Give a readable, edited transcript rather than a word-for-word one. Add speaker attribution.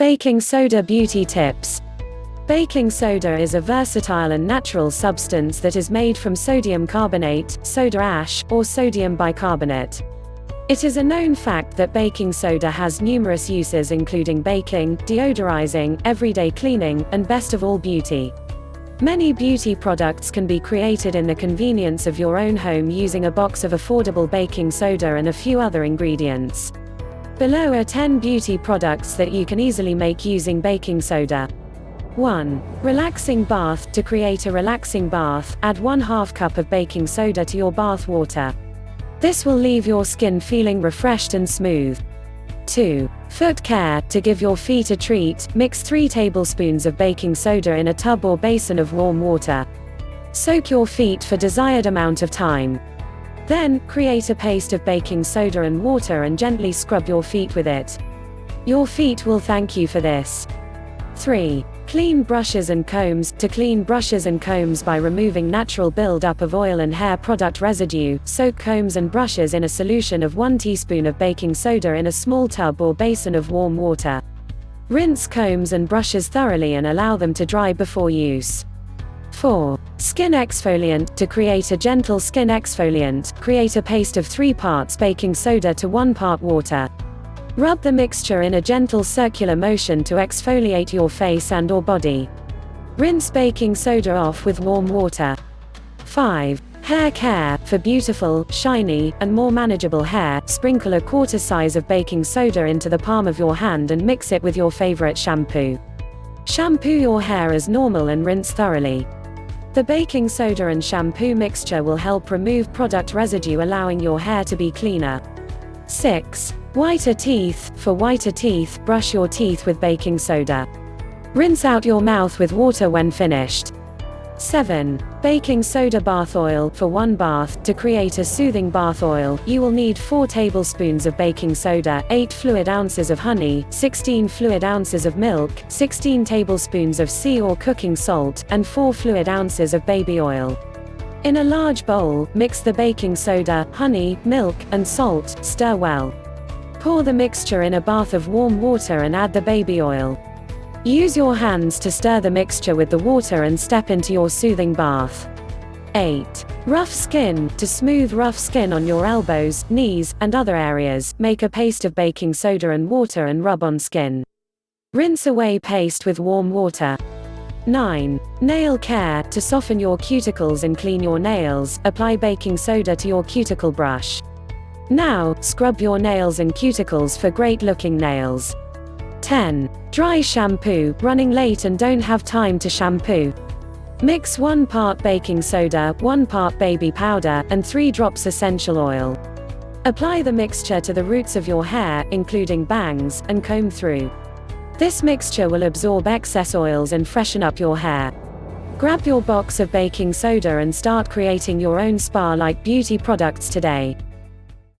Speaker 1: Baking soda beauty tips. Baking soda is a versatile and natural substance that is made from sodium carbonate, soda ash, or sodium bicarbonate. It is a known fact that baking soda has numerous uses including baking, deodorizing, everyday cleaning, and best of all beauty. Many beauty products can be created in the convenience of your own home using a box of affordable baking soda and a few other ingredients. Below are 10 beauty products that you can easily make using baking soda. 1. Relaxing bath. To create a relaxing bath, add 1/2 cup of baking soda to your bath water. This will leave your skin feeling refreshed and smooth. 2. Foot care. To give your feet a treat, mix 3 tablespoons of baking soda in a tub or basin of warm water. Soak your feet for desired amount of time. Then, create a paste of baking soda and water and gently scrub your feet with it. Your feet will thank you for this. 3. Clean brushes and combs. To clean brushes and combs by removing natural build-up of oil and hair product residue, soak combs and brushes in a solution of 1 teaspoon of baking soda in a small tub or basin of warm water. Rinse combs and brushes thoroughly and allow them to dry before use. 4. Skin exfoliant. To create a gentle skin exfoliant, create a paste of 3 parts baking soda to 1 part water. Rub the mixture in a gentle circular motion to exfoliate your face and/or body. Rinse baking soda off with warm water. 5. Hair care. For beautiful, shiny, and more manageable hair, sprinkle a 1/4 size of baking soda into the palm of your hand and mix it with your favorite shampoo. Shampoo your hair as normal and rinse thoroughly. The baking soda and shampoo mixture will help remove product residue, allowing your hair to be cleaner. 6. Whiter teeth. For whiter teeth, brush your teeth with baking soda. Rinse out your mouth with water when finished. 7. Baking soda bath oil. For 1 bath. To create a soothing bath oil, you will need 4 tablespoons of baking soda, 8 fluid ounces of honey, 16 fluid ounces of milk, 16 tablespoons of sea or cooking salt, and 4 fluid ounces of baby oil. In a large bowl, mix the baking soda, honey, milk, and salt. Stir well. Pour the mixture in a bath of warm water and add the baby oil. Use your hands to stir the mixture with the water and step into your soothing bath. 8. Rough skin. To smooth rough skin on your elbows, knees, and other areas, make a paste of baking soda and water and rub on skin. Rinse away paste with warm water. 9. Nail care. To soften your cuticles and clean your nails, apply baking soda to your cuticle brush. Now, scrub your nails and cuticles for great-looking nails. 10. Dry shampoo. Running late and don't have time to shampoo? Mix 1 part baking soda, 1 part baby powder, and 3 drops essential oil. Apply the mixture to the roots of your hair, including bangs, and comb through. This mixture will absorb excess oils and freshen up your hair. Grab your box of baking soda and start creating your own spa-like beauty products today.